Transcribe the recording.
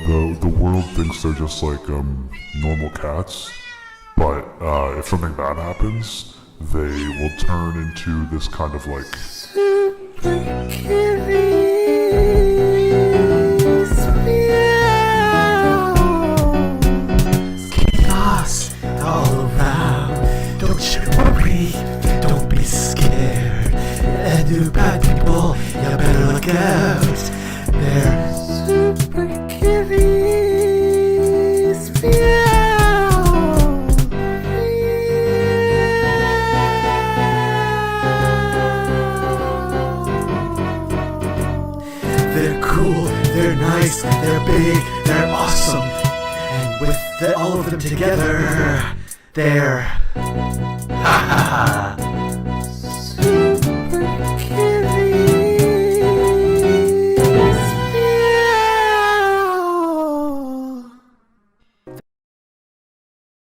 the world thinks they're just like normal cats, but if something bad happens, they will turn into this kind of like chaos all around. Don't you worry, don't be scared. And you bad people, you better look out. They're super curious. They're cool, they're nice, they're big, they're awesome. And with all of them together, they're... Ha ha ha!